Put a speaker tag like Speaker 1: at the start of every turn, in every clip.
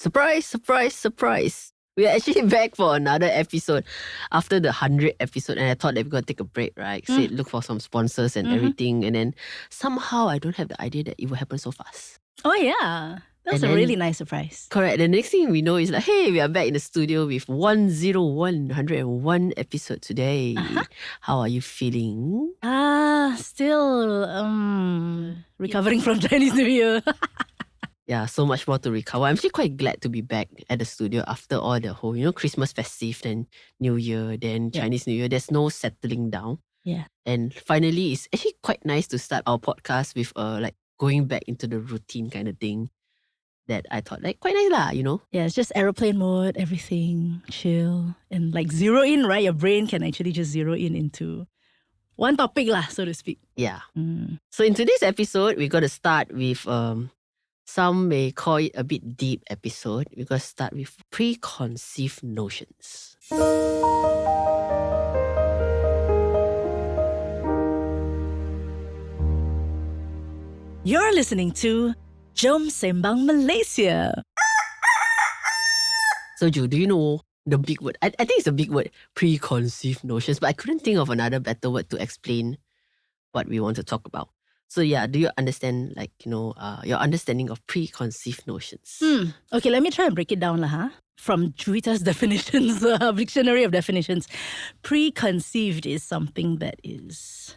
Speaker 1: Surprise, surprise, surprise. We are actually back for another episode after the 100th episode, and I thought that we're going to take a break, right? Say, look for some sponsors and everything, and then somehow I don't have the idea that it will happen so fast.
Speaker 2: Oh, yeah. That was
Speaker 1: And
Speaker 2: a
Speaker 1: then-
Speaker 2: really nice surprise.
Speaker 1: Correct. The next thing we know is like, hey, we are back in the studio with 101 episode today. How are you feeling?
Speaker 2: Still recovering from Chinese New Year.
Speaker 1: Yeah, so much more to recover. I'm actually quite glad to be back at the studio after all the whole, Christmas festive, then New Year, then Chinese New Year. There's no settling down.
Speaker 2: Yeah.
Speaker 1: And finally, it's actually quite nice to start our podcast with like going back into the routine kind of thing that I thought like quite nice lah,
Speaker 2: Yeah, it's just aeroplane mode, everything, chill, and like zero in, right? Your brain can actually just zero in into one topic lah, so to speak.
Speaker 1: Yeah. So in today's episode, we're going to start with some may call it a bit deep episode. We're going to start with preconceived notions.
Speaker 2: You're listening to Jom Sembang Malaysia.
Speaker 1: So Ju, do you know the big word? I think it's a big word, preconceived notions, but I couldn't think of another better word to explain what we want to talk about. So yeah, do you understand your understanding of preconceived notions?
Speaker 2: Okay, let me try and break it down lah. From Juwita's definitions, dictionary of definitions, preconceived is something that is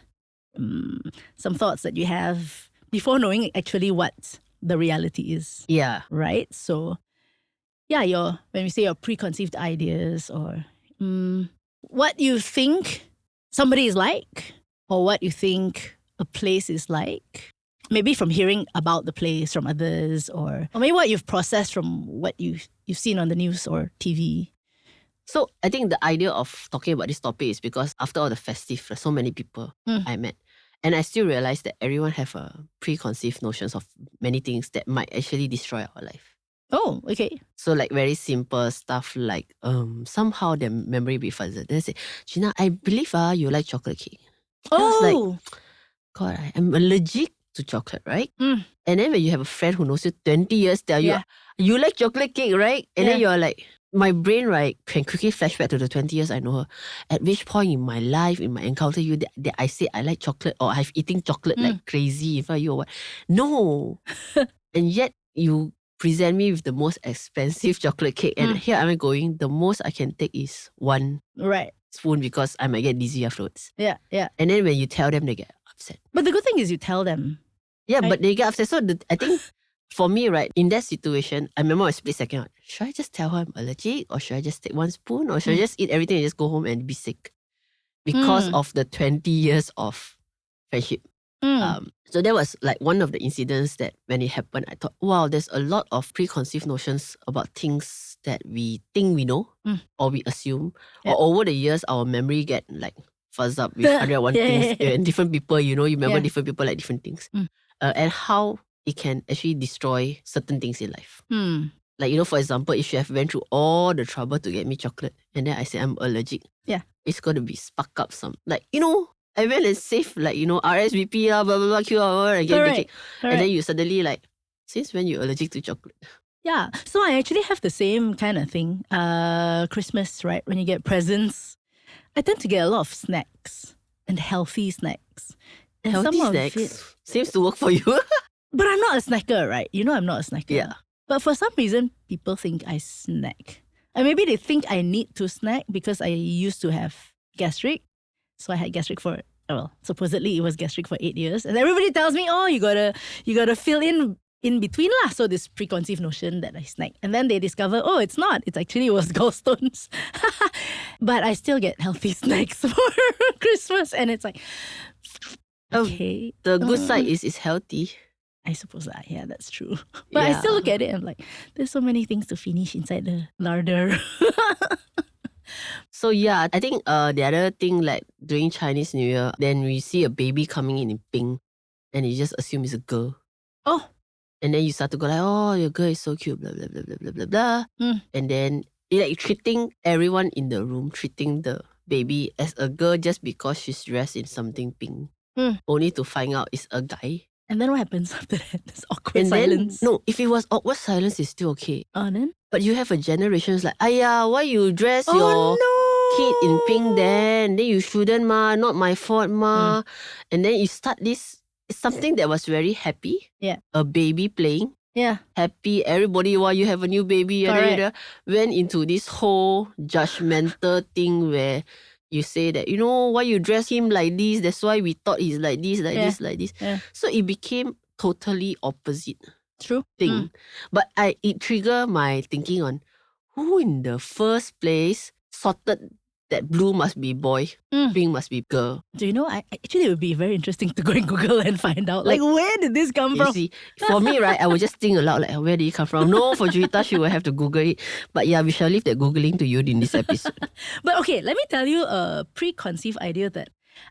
Speaker 2: some thoughts that you have before knowing actually what the reality is.
Speaker 1: Yeah.
Speaker 2: Right? So yeah, when we say your preconceived ideas or what you think somebody is like or what you think a place is like. Maybe from hearing about the place from others or maybe what you've processed from what you've seen on the news or TV.
Speaker 1: So I think the idea of talking about this topic is because after all the festive, there's so many people I met. And I still realize that everyone have a preconceived notions of many things that might actually destroy our life.
Speaker 2: Oh, okay.
Speaker 1: So like very simple stuff like somehow their memory be fuzzy. They say, Gina, I believe you like chocolate cake. I was like, God, I'm allergic to chocolate, right? And then when you have a friend who knows you 20 years, tell you, you like chocolate cake, right? And then you're like, my brain, right, can quickly flashback to the 20 years I know her. At which point in my life, in my encounter you, that I say I like chocolate or I've eaten chocolate like crazy in front of you or what. No. And yet you present me with the most expensive chocolate cake and here I'm going, the most I can take is one spoon because I might get dizzy afterwards.
Speaker 2: Yeah.
Speaker 1: And then when you tell them, they get upset.
Speaker 2: But the good thing is you tell them.
Speaker 1: Yeah, but they get upset. So I think for me, right, in that situation, I remember a split second, should I just tell her I'm allergic or should I just take one spoon or should I just eat everything and just go home and be sick? Because of the 20 years of friendship. So that was like one of the incidents that when it happened, I thought, wow, there's a lot of preconceived notions about things that we think we know or we assume. Or over the years, our memory get like fuzz up with 101 things and different people, you remember different people like different things. And how it can actually destroy certain things in life. Like, for example, if you have went through all the trouble to get me chocolate and then I say I'm allergic, it's going to be spark up some, like, I went and saved like, RSVP, blah, blah, blah, QR, and get the cake. And then you suddenly like, since when you're allergic to chocolate?
Speaker 2: Yeah, so I actually have the same kind of thing. Christmas, right? When you get presents, I tend to get a lot of snacks and healthy snacks. And
Speaker 1: Healthy
Speaker 2: some of
Speaker 1: snacks
Speaker 2: it,
Speaker 1: seems to work for you.
Speaker 2: but I'm not a snacker, right? I'm not a snacker.
Speaker 1: Yeah.
Speaker 2: But for some reason, people think I snack. And maybe they think I need to snack because I used to have gastric. So I had gastric supposedly it was gastric for 8 years. And everybody tells me, oh, you gotta fill in between lah. So this preconceived notion that I snack. And then they discover, oh, it's not. It actually was gallstones. But I still get healthy snacks for Christmas. And it's like, okay.
Speaker 1: The good side is it's healthy.
Speaker 2: I suppose yeah, that's true. But I still look at it and I'm like, there's so many things to finish inside the larder.
Speaker 1: So yeah, I think the other thing like during Chinese New Year, then we see a baby coming in pink and you just assume it's a girl.
Speaker 2: Oh.
Speaker 1: And then you start to go like, oh, your girl is so cute, blah, blah, blah, blah, blah, blah, blah. And then like treating everyone in the room, treating the baby as a girl just because she's dressed in something pink. Only to find out it's a guy.
Speaker 2: And then what happens after that? There's awkward
Speaker 1: And
Speaker 2: silence.
Speaker 1: then, no, if it was awkward silence, it's still okay.
Speaker 2: Oh, then?
Speaker 1: But you have a generation who's like, Aya, why you dress
Speaker 2: Oh,
Speaker 1: your
Speaker 2: no.
Speaker 1: kid in pink then you shouldn't ma, not my fault ma. And then you start this, it's something that was very happy.
Speaker 2: Yeah.
Speaker 1: A baby playing.
Speaker 2: Yeah.
Speaker 1: Happy, everybody, wow, you have a new baby. Yada, went into this whole judgmental thing where you say that, you know, why you dress him like this, that's why we thought he's like this, like this, like this.
Speaker 2: Yeah.
Speaker 1: So it became totally opposite
Speaker 2: True.
Speaker 1: thing. But it triggered my thinking on who in the first place sorted that blue must be boy, pink must be girl.
Speaker 2: Do you know, actually it would be very interesting to go and Google and find out, like where did this come from?
Speaker 1: You see, for me, right, I would just think aloud, like, where did it come from? No, for Juwita, she will have to Google it. But yeah, we shall leave that Googling to you in this episode.
Speaker 2: But okay, let me tell you a preconceived idea that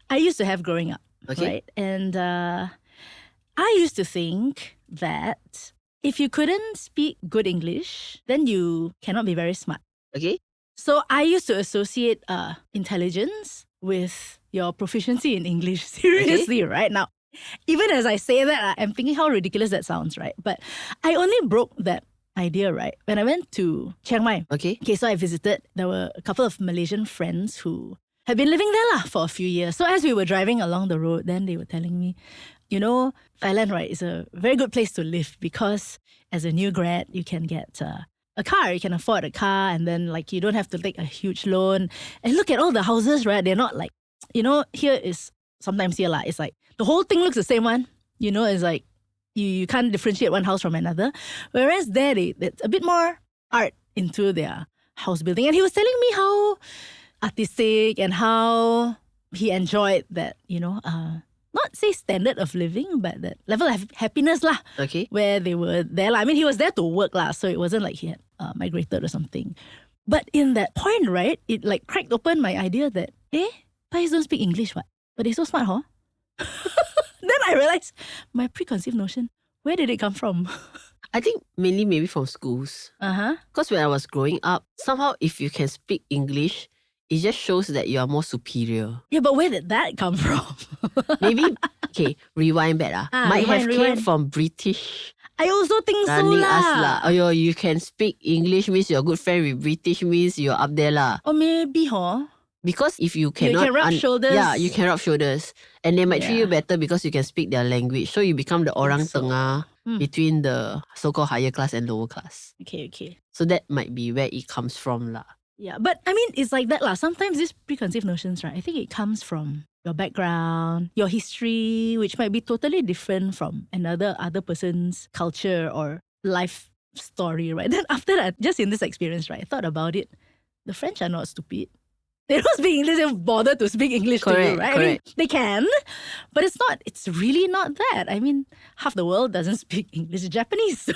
Speaker 2: I used to have growing up.
Speaker 1: Okay.
Speaker 2: Right? And I used to think that if you couldn't speak good English, then you cannot be very smart.
Speaker 1: Okay?
Speaker 2: So I used to associate intelligence with your proficiency in English. Seriously, right? Now, even as I say that, I'm thinking how ridiculous that sounds, right? But I only broke that idea, right, when I went to Chiang Mai.
Speaker 1: Okay.
Speaker 2: Okay, so I visited. There were a couple of Malaysian friends who had been living there for a few years. So as we were driving along the road, then they were telling me, you know, Thailand, right, is a very good place to live because as a new grad, you can get a car, you can afford a car, and then like you don't have to take a huge loan. And look at all the houses, right? They're not like, you know, here is sometimes here it's like the whole thing looks the same one. You know, it's like you can't differentiate one house from another. Whereas there, it's a bit more art into their house building. And he was telling me how artistic and how he enjoyed that, you know, not say standard of living, but that level of happiness lah.
Speaker 1: Okay.
Speaker 2: Where they were there. I mean, he was there to work lah, so it wasn't like he had migrated or something. But in that point, right, it like cracked open my idea that, Thais don't speak English, what? But they're so smart, huh? Then I realized my preconceived notion, where did it come from?
Speaker 1: I think mainly maybe from schools. Because when I was growing up, somehow if you can speak English, it just shows that you are more superior.
Speaker 2: Yeah, but where did that come from?
Speaker 1: Maybe, okay, rewind back. Might have came from British.
Speaker 2: I also think so
Speaker 1: Running
Speaker 2: lah.
Speaker 1: us lah. Oh, you can speak English means you're good friend with British means you're up there lah.
Speaker 2: Or maybe, huh?
Speaker 1: Because if you cannot...
Speaker 2: You can rub shoulders.
Speaker 1: Yeah, you can rub shoulders. And they might treat you better because you can speak their language. So you become the orang tengah between the so-called higher class and lower class.
Speaker 2: Okay.
Speaker 1: So that might be where it comes from lah.
Speaker 2: Yeah, but I mean, it's like that lah. Sometimes these preconceived notions, right, I think it comes from your background, your history, which might be totally different from another person's culture or life story, right? Then after that, just in this experience, right, I thought about it. The French are not stupid. They don't speak English, they don't bother to speak English to you, right? I mean, they can, but it's really not that. I mean, half the world doesn't speak English, Japanese.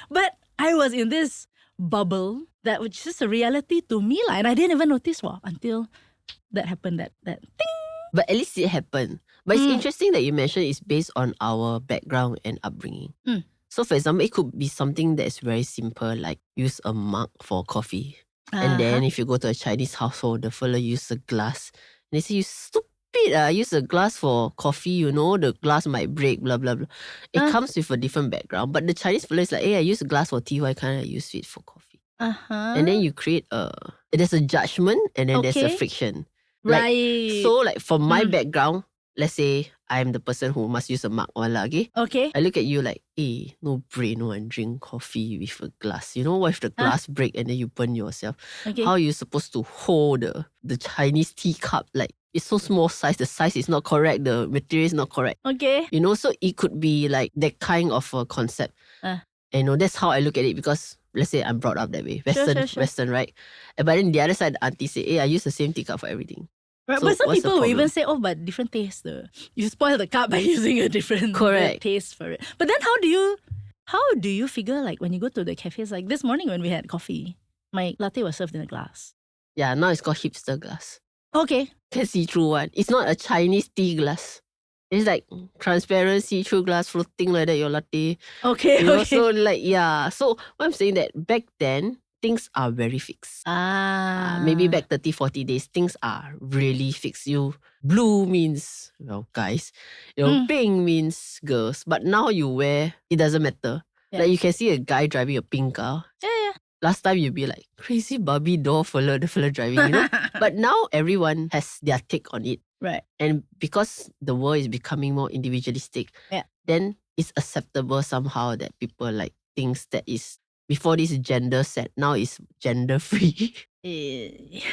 Speaker 2: But I was in this bubble that was just a reality to me, and I didn't even notice until that happened, that thing.
Speaker 1: But at least it happened. But it's interesting that you mentioned it's based on our background and upbringing. So for example, it could be something that is very simple, like use a mug for coffee. And then if you go to a Chinese household, the fella use a glass. And they say, you stupid, use a glass for coffee, you know, the glass might break, blah, blah, blah. It comes with a different background. But the Chinese fella is like, hey, I use a glass for tea, why can't I use it for coffee? And then you create there's a judgment and then there's a friction.
Speaker 2: Right.
Speaker 1: So like from my background, let's say I'm the person who must use a mug wala, okay? I look at you like, no brain, no one drink coffee with a glass. You know what if the glass break and then you burn yourself?
Speaker 2: Okay.
Speaker 1: How are you supposed to hold the Chinese teacup? Like it's so small size, the size is not correct, the material is not correct.
Speaker 2: Okay.
Speaker 1: You know, so it could be like that kind of a concept. And you know, that's how I look at it because let's say I'm brought up that way. Western, right? But then the other side, the auntie say, I use the same teacup for everything.
Speaker 2: Right,
Speaker 1: So
Speaker 2: but some
Speaker 1: what's the
Speaker 2: people will
Speaker 1: problem?
Speaker 2: even say, but different taste. You spoil the cup by using a different
Speaker 1: Correct.
Speaker 2: taste for it. But then how do you figure, like when you go to the cafes, like this morning when we had coffee, my latte was served in a glass.
Speaker 1: Yeah, now it's called hipster glass.
Speaker 2: Okay.
Speaker 1: Can see through one. It's not a Chinese tea glass. It's like transparent see-through glass floating like that, your latte.
Speaker 2: Okay.
Speaker 1: You know,
Speaker 2: okay.
Speaker 1: so like, yeah. So what I'm saying that back then, things are very fixed. Maybe back 30, 40 days, things are really fixed. You blue means guys, pink means girls. But now you wear, it doesn't matter.
Speaker 2: Yeah.
Speaker 1: Like you can see a guy driving a pink car.
Speaker 2: Yeah.
Speaker 1: Last time you'd be like, crazy Barbie doll fella driving, But now everyone has their take on it.
Speaker 2: Right.
Speaker 1: And because the world is becoming more individualistic, then it's acceptable somehow that people like things that is before this gender set, now is gender free.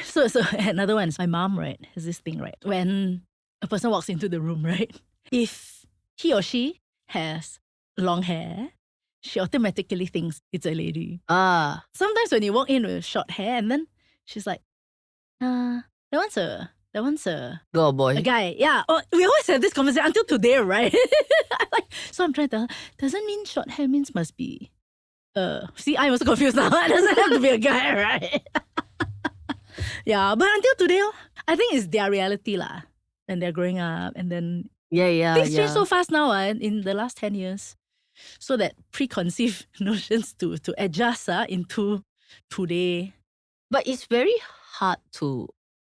Speaker 2: So another one is my mom, right, has this thing, right? When a person walks into the room, right? If he or she has long hair, she automatically thinks it's a lady. Sometimes when you walk in with short hair and then she's like, that one's a
Speaker 1: girl or boy.
Speaker 2: A guy. Yeah. Oh, we always have this conversation until today, right? So I'm trying to tell her, doesn't mean short hair means must be see, I'm also confused now. It doesn't have to be a guy, right? Yeah, but until today, I think it's their reality lah. And they're growing up and then things change so fast now in the last 10 years. So that preconceived notions to adjust into today.
Speaker 1: But it's very hard to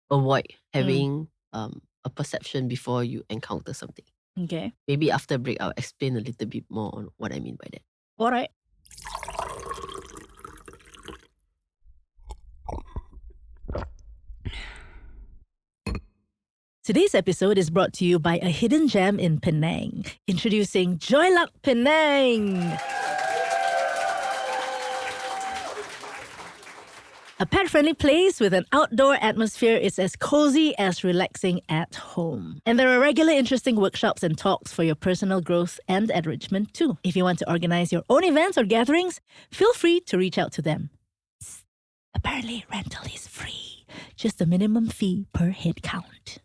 Speaker 1: avoid having a perception before you encounter something.
Speaker 2: Okay.
Speaker 1: Maybe after break, I'll explain a little bit more on what I mean by that.
Speaker 2: All right. Today's episode is brought to you by a hidden gem in Penang. Introducing Joy Luck Penang. A pet-friendly place with an outdoor atmosphere is as cozy as relaxing at home. And there are regular interesting workshops and talks for your personal growth and enrichment too. If you want to organize your own events or gatherings, feel free to reach out to them. Apparently, rental is free. Just a minimum fee per head count.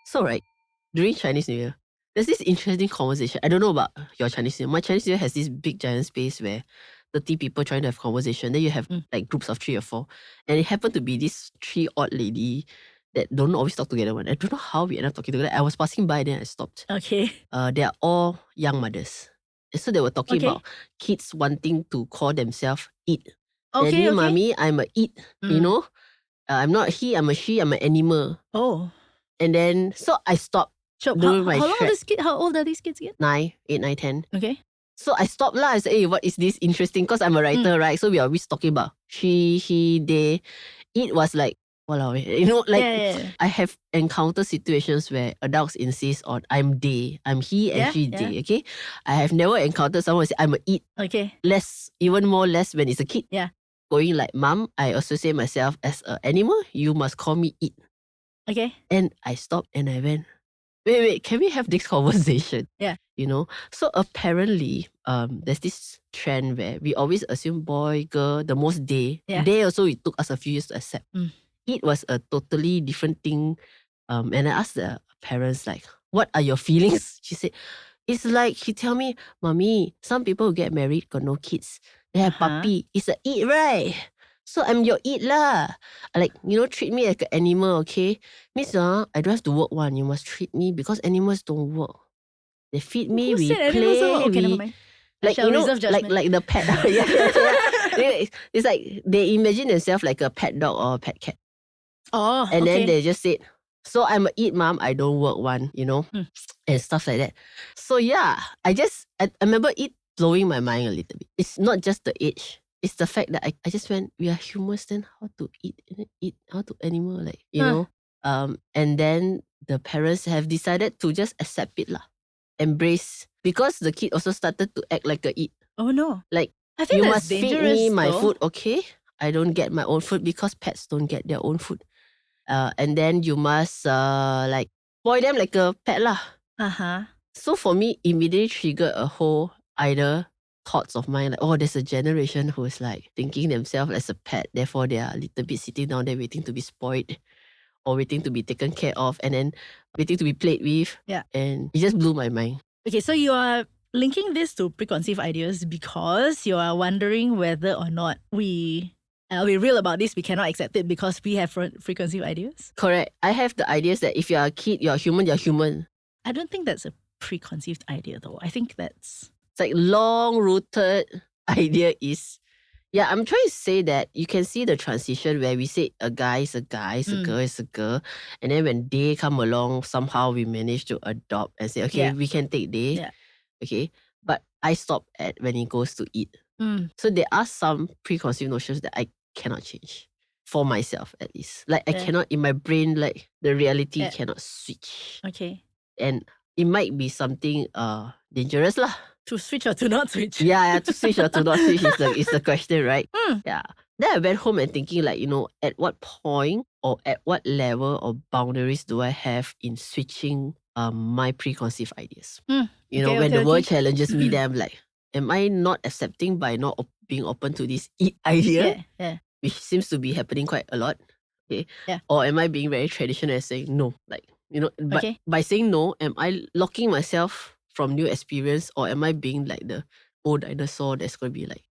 Speaker 1: So right, during Chinese New Year, there's this interesting conversation. I don't know about your Chinese New Year. My Chinese New Year has this big giant space where 30 people trying to have conversation. Then you have like groups of 3 or 4. And it happened to be this 3 odd lady that don't always talk together one. I don't know how we end up talking together. I was passing by, then I stopped.
Speaker 2: Okay.
Speaker 1: They are all young mothers. And so they were talking about kids wanting to call themselves it. Daddy, mommy, I'm a it. I'm not he, I'm a she, I'm an animal.
Speaker 2: Oh.
Speaker 1: And then, so I stopped.
Speaker 2: How old are these kids again?
Speaker 1: 9, 8, 9, 10.
Speaker 2: Okay.
Speaker 1: So I stopped lah. I said, hey, what is this interesting? Because I'm a writer, right? So we are always talking about she, he, they. It was like, walao, I have encountered situations where adults insist on I'm they, I'm he and she, they, okay? I have never encountered someone who say I'm a it.
Speaker 2: Okay.
Speaker 1: Even more less when it's a kid.
Speaker 2: Yeah.
Speaker 1: Going like, mom, I associate myself as an animal. You must call me it.
Speaker 2: Okay.
Speaker 1: And I stopped and I went, wait, can we have this conversation?
Speaker 2: Yeah.
Speaker 1: So apparently, there's this trend where we always assume boy, girl, the most they.
Speaker 2: Yeah.
Speaker 1: They also, it took us a few years to accept. It was a totally different thing. And I asked the parents, like, what are your feelings? She said, it's like, she tell me, mommy, some people who get married got no kids. They have puppy. It's a it, right? So I'm your it lah. Like, treat me like an animal, okay? Means I don't have to work one. You must treat me because animals don't work. They feed me, we play.
Speaker 2: Okay, never mind.
Speaker 1: Like, like the pet. It's like they imagine themselves like a pet dog or a pet cat.
Speaker 2: Oh,
Speaker 1: and then they just said, so I'm a it mom, I don't work one, and stuff like that. So yeah, I remember it blowing my mind a little bit. It's not just the age. It's the fact that I just went, we are humans, then how to eat, how to animal, like, and then the parents have decided to just accept it lah. Embrace. Because the kid also started to act like a it.
Speaker 2: Oh no.
Speaker 1: Like,
Speaker 2: I think
Speaker 1: you
Speaker 2: that's
Speaker 1: must feed me my food, okay? I don't get my own food because pets don't get their own food. And then you must spoil them like a pet lah. So for me, immediately triggered a whole either thoughts of mine, like, oh, there's a generation who is like thinking themselves as a pet, therefore they are a little bit sitting down there waiting to be spoiled or waiting to be taken care of and then waiting to be played with.
Speaker 2: Yeah.
Speaker 1: And it just blew my mind.
Speaker 2: Okay, so you are linking this to preconceived ideas because you are wondering whether or not I'll be real about this, we cannot accept it because we have preconceived ideas.
Speaker 1: Correct. I have the ideas that if you're a kid, you're human, you're human.
Speaker 2: I don't think that's a preconceived idea though. I think that's...
Speaker 1: It's like long-rooted idea is, Yeah, I'm trying to say that you can see the transition where we say a guy is a guy, a girl is a girl. And then when they come along, somehow we manage to adopt and say, okay, we can take they.
Speaker 2: Yeah.
Speaker 1: Okay. But I stop at when it goes to it. So there are some preconceived notions that I cannot change. For myself, at least. Like I cannot, in my brain, like the reality cannot switch.
Speaker 2: Okay.
Speaker 1: And it might be something dangerous lah.
Speaker 2: To switch or to not switch?
Speaker 1: Yeah, to switch or to not switch is the question, right? Yeah. Then I went home and thinking like, at what point or at what level or boundaries do I have in switching my preconceived ideas? When the world challenges me, then I'm like, am I not accepting by not being open to this idea?
Speaker 2: Yeah.
Speaker 1: Which seems to be happening quite a lot. Okay.
Speaker 2: Yeah.
Speaker 1: Or am I being very traditional and saying no? Like, but by saying no, am I locking myself from new experience, or am I being like the old dinosaur that's going to be like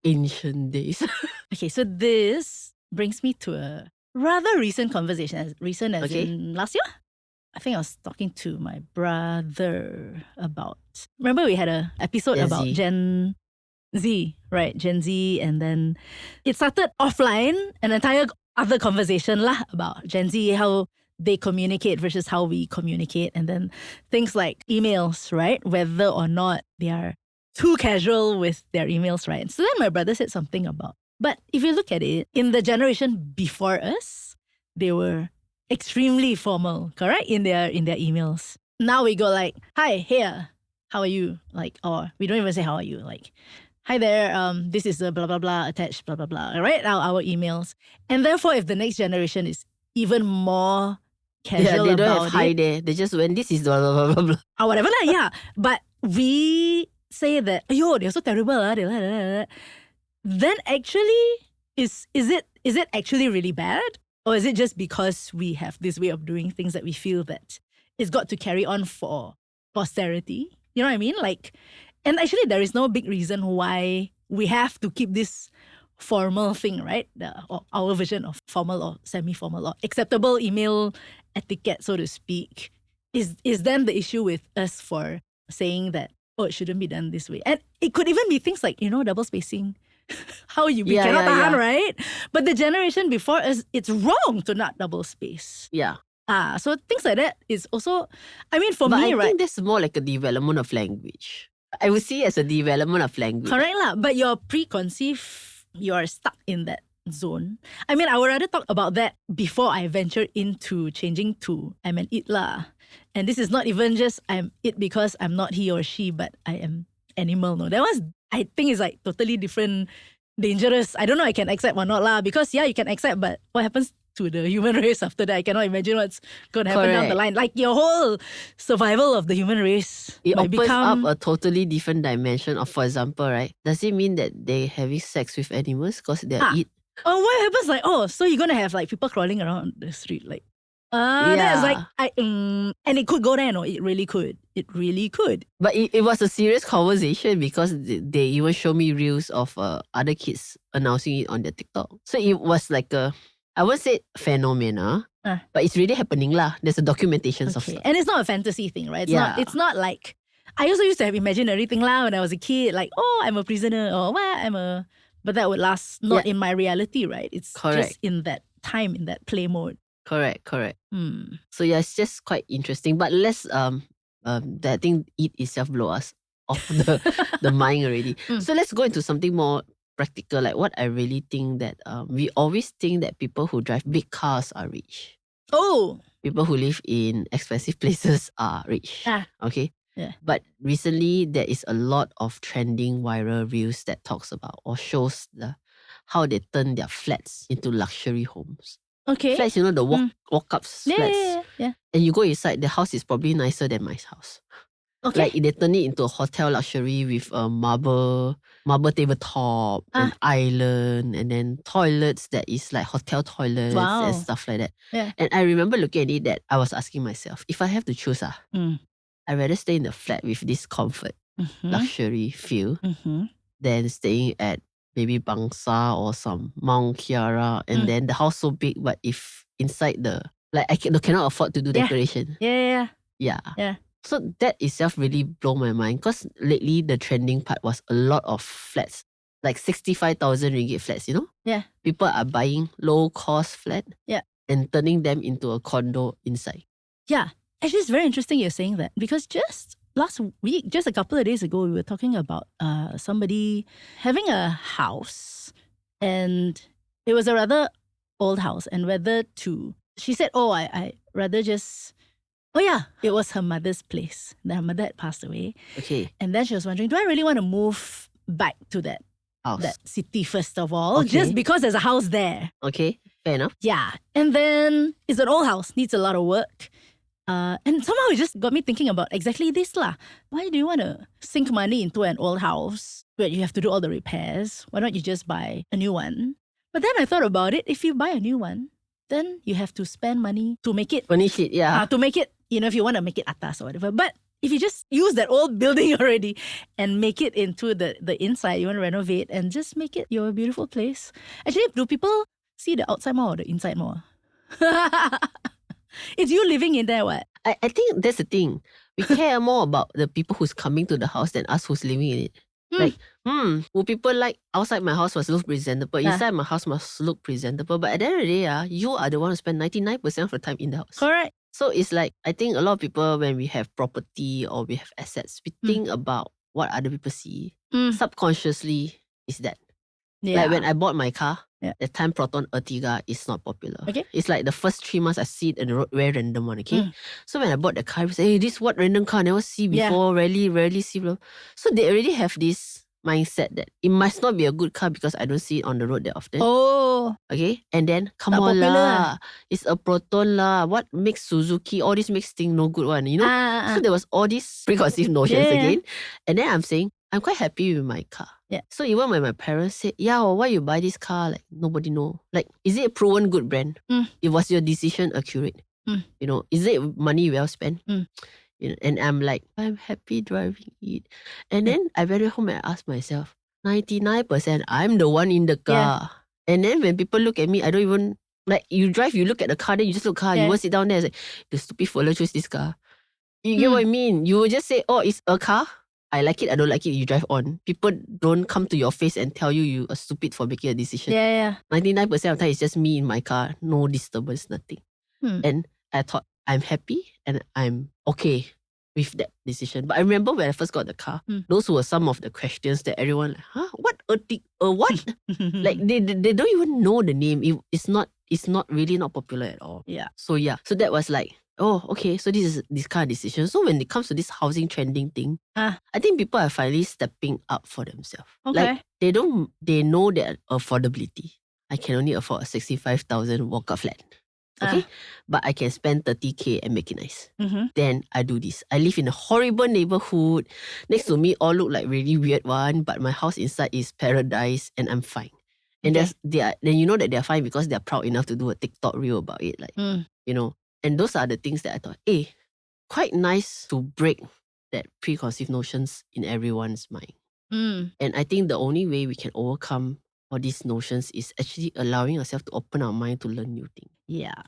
Speaker 1: ancient days?
Speaker 2: Okay, so this brings me to a rather recent conversation, as recent as in last year. I think I was talking to my brother about, remember we had an episode about Gen Z, right? Gen Z, and then it started offline, an entire other conversation lah about Gen Z, how they communicate versus how we communicate, and then things like emails, right? Whether or not they are too casual with their emails, right? So then my brother said something about, but if you look at it, in the generation before us, they were extremely formal, correct? In their emails. Now we go like, hi, here, how are you? Like, or we don't even say how are you, like, hi there, this is a blah, blah, blah, attached, blah, blah, blah, right? Our emails. And therefore, if the next generation is even more casual
Speaker 1: they
Speaker 2: about
Speaker 1: don't have hi there. They just when this is blah, blah, blah, blah, blah.
Speaker 2: Or whatever lah, yeah. But we say that, ayo, they're so terrible. Then actually, is it actually really bad? Or is it just because we have this way of doing things that we feel that it's got to carry on for posterity? You know what I mean? Like, and actually there is no big reason why we have to keep this formal thing, right? Or our version of formal or semi-formal or acceptable email etiquette, so to speak, is then the issue with us for saying that, oh, it shouldn't be done this way. And it could even be things like, double spacing. How we cannot tahan, right? But the generation before us, it's wrong to not double space.
Speaker 1: Yeah.
Speaker 2: So things like that is also, I mean, for
Speaker 1: but
Speaker 2: me,
Speaker 1: I think that's more like a development of language. I would see it as a development of language.
Speaker 2: Correct lah. But you're preconceived, you're stuck in that zone. I mean, I would rather talk about that before I venture into changing to I'm an it lah. And this is not even just I'm it because I'm not he or she, but I am animal. No, that was, I think, is like totally different, dangerous. I don't know I can accept or not lah. Because yeah, you can accept, but what happens to the human race after that? I cannot imagine what's going to happen down the line. Like your whole survival of the human race.
Speaker 1: It opens up a totally different dimension of, for example, right? Does it mean that they having sex with animals because they're eat?
Speaker 2: Oh, what happens like, oh, so you're going to have like people crawling around the street like, that's like, and it could go there, no? It really could. It really could.
Speaker 1: But it was a serious conversation because they even show me reels of other kids announcing it on their TikTok. So it was like I won't say phenomena, but it's really happening lah. There's a documentation of stuff.
Speaker 2: And it's not a fantasy thing, right? It's not like, I also used to have imaginary thing lah when I was a kid, like, oh, I'm a prisoner, or well, but that would last not in my reality, right? It's just in that time, in that play mode.
Speaker 1: Correct. So yeah, it's just quite interesting. But let's that thing it itself blow us off the mind already. So let's go into something more practical. Like what I really think that we always think that people who drive big cars are rich.
Speaker 2: Oh,
Speaker 1: people who live in expensive places are rich. Okay.
Speaker 2: Yeah.
Speaker 1: But recently there is a lot of trending viral reels that talks about or shows how they turn their flats into luxury homes.
Speaker 2: Okay.
Speaker 1: Flats, the walk-ups flats.
Speaker 2: Yeah.
Speaker 1: And you go inside, the house is probably nicer than my house.
Speaker 2: Okay.
Speaker 1: Like they turn it into a hotel luxury with a marble tabletop, an island, and then toilets that is like hotel toilets and stuff like that.
Speaker 2: Yeah.
Speaker 1: And I remember looking at it that I was asking myself, if I have to choose, I'd rather stay in the flat with this comfort, luxury feel than staying at maybe Bangsa or some Mount Kiara, and then the house so big, but if inside I cannot afford to do decoration.
Speaker 2: Yeah.
Speaker 1: So that itself really blew my mind because lately the trending part was a lot of flats like 65,000 ringgit flats, you know?
Speaker 2: Yeah.
Speaker 1: People are buying low-cost flat
Speaker 2: Yeah.
Speaker 1: and turning them into a condo inside.
Speaker 2: Yeah. Actually, it's very interesting you're saying that because just last week, just a couple of days ago, we were talking about somebody having a house and it was a rather old house and whether to, she said, oh, I rather just, oh yeah, it was her mother's place. Her mother had passed away.
Speaker 1: Okay.
Speaker 2: And then she was wondering, do I really want to move back to that
Speaker 1: House.
Speaker 2: city first of all,
Speaker 1: Okay.
Speaker 2: just because there's a house there?
Speaker 1: Okay, fair enough.
Speaker 2: Yeah. And then it's an old house, needs a lot of work. And somehow it just got me thinking about exactly this lah. Why do you want to sink money into an old house where you have to do all the repairs? Why don't you just buy a new one? But then I thought about it. If you buy a new one, then you have to spend money to make it.
Speaker 1: Furnish it, yeah.
Speaker 2: To make it, if you want to make it atas or whatever. But if you just use that old building already and make it into the inside, you want to renovate and just make it your beautiful place. Actually, do people see the outside more or the inside more? It's you living in there, what?
Speaker 1: I think that's the thing. We care more about the people who's coming to the house than us who's living in it. Like, will people like outside my house must look presentable, inside my house must look presentable. But at the end of the day, you are the one who spend 99% of the time in the house.
Speaker 2: Correct.
Speaker 1: So it's like, I think a lot of people, when we have property or we have assets, we think about what other people see. Subconsciously is that.
Speaker 2: Yeah.
Speaker 1: Like when I bought my car,
Speaker 2: Yeah.
Speaker 1: the time Proton Ertiga is not popular.
Speaker 2: Okay.
Speaker 1: It's like the first 3 months I see it on the road, very random one, okay? So when I bought the car, I say, hey, this what random car I never see before, rarely see. Blah. So they already have this mindset that it must not be a good car because I don't see it on the road that often.
Speaker 2: Oh.
Speaker 1: Okay? And then, come
Speaker 2: Tak
Speaker 1: on
Speaker 2: popular
Speaker 1: lah. It's a Proton lah. What makes Suzuki, all this makes thing no good one, you know? So there was all these preconceived notions again. And then I'm saying, I'm quite happy with my car.
Speaker 2: Yeah.
Speaker 1: So even when my parents said, yeah, why you buy this car? Like, nobody know. Like, is it a proven good brand? It was your decision accurate? You know, is it money well spent? You know, and I'm like, I'm happy driving it. And then I went home and I asked myself, 99% I'm the one in the car. And then when people look at me, I don't even, like, you drive, you look at the car, then you just look at the car, you won't sit down there and say, the stupid fella chose this car. You get what I mean? You will just say, oh, it's a car. I like it, I don't like it, you drive on. People don't come to your face and tell you are stupid for making a decision. 99% of the time it's just me in my car, no disturbance, nothing. And I thought, I'm happy and I'm okay with that decision. But I remember when I first got the car, those were some of the questions that everyone like, huh? What? What? Like they don't even know the name. It's not really not popular at all.
Speaker 2: Yeah.
Speaker 1: So so that was like, oh, okay, so this is this kind of decision. So when it comes to this housing trending thing, I think people are finally stepping up for themselves.
Speaker 2: Okay.
Speaker 1: Like they know their affordability. I can only afford a 65,000 walk-up flat. Okay? But I can spend 30K and make it nice. Then I do this. I live in a horrible neighborhood. Next to me all look like really weird one, but my house inside is paradise and I'm fine. And then you know that they're fine because they're proud enough to do a TikTok reel about it. Like, you know. And those are the things that I thought, quite nice to break that preconceived notions in everyone's mind. And I think the only way we can overcome all these notions is actually allowing ourselves to open our mind to learn new things.
Speaker 2: Yeah.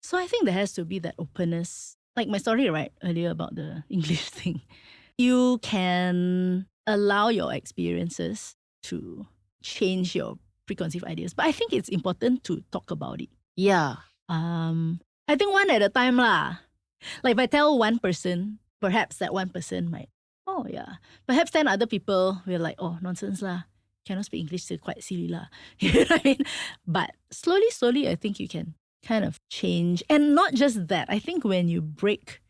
Speaker 2: So I think there has to be that openness. Like my story, right, earlier about the English thing. You can allow your experiences to change your preconceived ideas. But I think it's important to talk about it.
Speaker 1: Yeah.
Speaker 2: I think one at a time lah. Like if I tell one person, perhaps that one person might, oh yeah. Perhaps 10 other people will like, oh, nonsense lah. Cannot speak English, so quite silly lah. You know what I mean? But slowly, I think you can kind of change. And not just that. I think when you break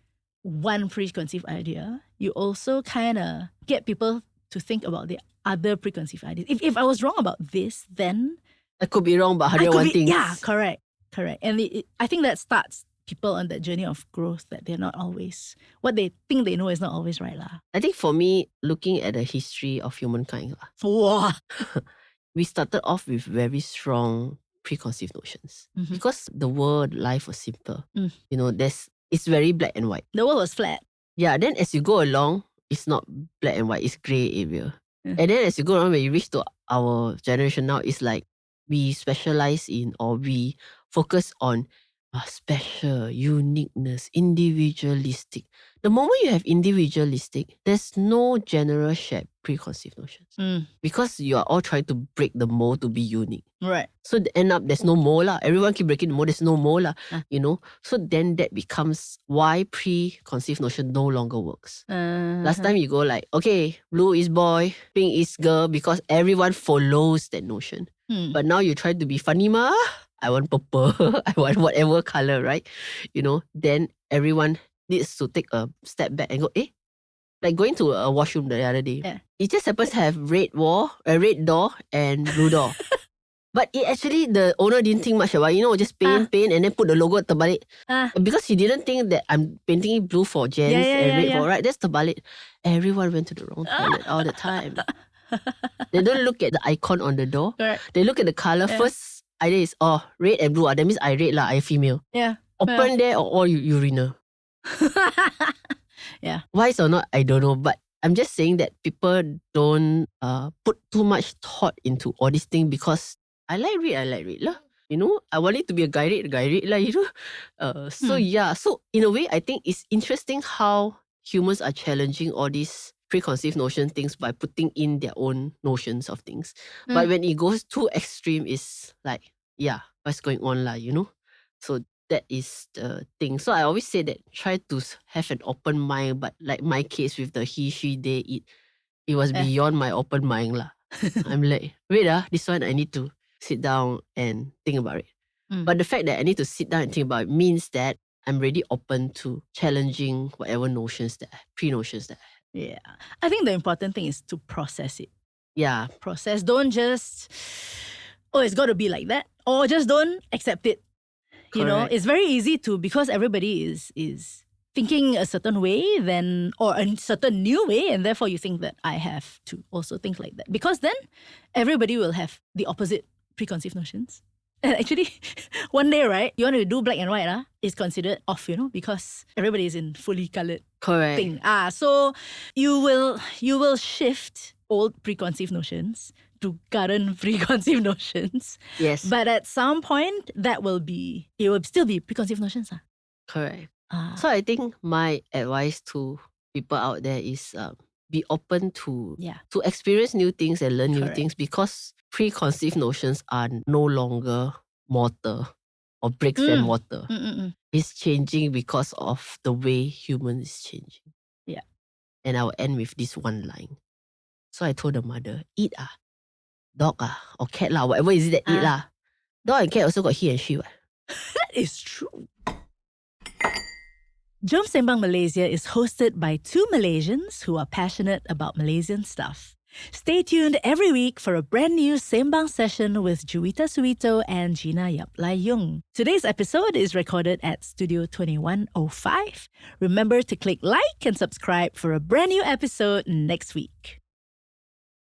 Speaker 2: one preconceived idea, you also kind of get people to think about the other preconceived ideas. If I was wrong about this, then
Speaker 1: I could be wrong about 101 things.
Speaker 2: Yeah, correct. And I think that starts people on that journey of growth, that they're not always, what they think they know is not always right lah.
Speaker 1: I think for me, looking at the history of humankind,
Speaker 2: Wow.
Speaker 1: we started off with very strong preconceived notions. Because the world, life was simple. You know, it's very black and white.
Speaker 2: The world was flat.
Speaker 1: Yeah, then as you go along, it's not black and white, it's grey area. And then as you go along, when you reach to our generation now, it's like we specialize in, or we focus on special, uniqueness, individualistic. The moment you have individualistic, there's no general shape. preconceived notions.
Speaker 2: Mm.
Speaker 1: Because you are all trying to break the mold to be unique.
Speaker 2: Right.
Speaker 1: So end up, there's no mold lah. Everyone keep breaking the mold, there's no mold lah.
Speaker 2: Ah.
Speaker 1: You know? So then that becomes why preconceived notion no longer works. Last time you go like, okay, blue is boy, pink is girl, because everyone follows that notion. But now you try to be funny ma. I want purple. I want whatever color, right? You know, then everyone needs to take a step back and go, like going to a washroom the other day.
Speaker 2: Yeah.
Speaker 1: It just happens to have red door and blue door. But it actually, the owner didn't think much about it. You know, just paint and then put the logo terbalik. Because he didn't think that I'm painting it blue for gents and red for, right? That's terbalik. Everyone went to the wrong toilet all the time. They don't look at the icon on the door.
Speaker 2: Correct.
Speaker 1: They look at the color. First idea is, red and blue. That means I red lah, I female.
Speaker 2: Yeah.
Speaker 1: Open there or all urinal.
Speaker 2: Yeah.
Speaker 1: Wise or not, I don't know. But I'm just saying that people don't put too much thought into all these things because I like red lah. You know, I want it to be a guy red lah, you know. So in a way, I think it's interesting how humans are challenging all these preconceived notion things by putting in their own notions of things. But when it goes too extreme, it's like, what's going on lah, you know? So that is the thing. So I always say that try to have an open mind, but like my case with the he, she, they, it was beyond my open mind lah. I'm like, wait this one I need to sit down and think about it. But the fact that I need to sit down and think about it means that I'm really open to challenging whatever notions pre-notions that I have.
Speaker 2: Yeah. I think the important thing is to process it.
Speaker 1: Yeah.
Speaker 2: Process. Don't just, it's got to be like that. Or just don't accept it. You know, it's very easy to, because everybody is thinking a certain way or a certain new way, and therefore you think that I have to also think like that. Because then everybody will have the opposite preconceived notions. And actually, one day, right, you want to do black and white, is considered off, you know, because everybody is in fully coloured thing. So you will shift old preconceived notions to current preconceived notions.
Speaker 1: Yes.
Speaker 2: But at some point, it will still be preconceived notions.
Speaker 1: Correct. So I think my advice to people out there is be open to experience new things and learn new things, because preconceived notions are no longer mortar or bricks and mortar. It's changing because of the way humans is changing.
Speaker 2: Yeah.
Speaker 1: And I will end with this one line. So I told the mother, eat dog or cat whatever is it that eat Dog and cat also got he and she.
Speaker 2: That is true. Jom Sembang Malaysia is hosted by two Malaysians who are passionate about Malaysian stuff. Stay tuned every week for a brand new Sembang session with Juwita Suwito and Gina Yoong. Today's episode is recorded at Studio 2105. Remember to click like and subscribe for a brand new episode next week.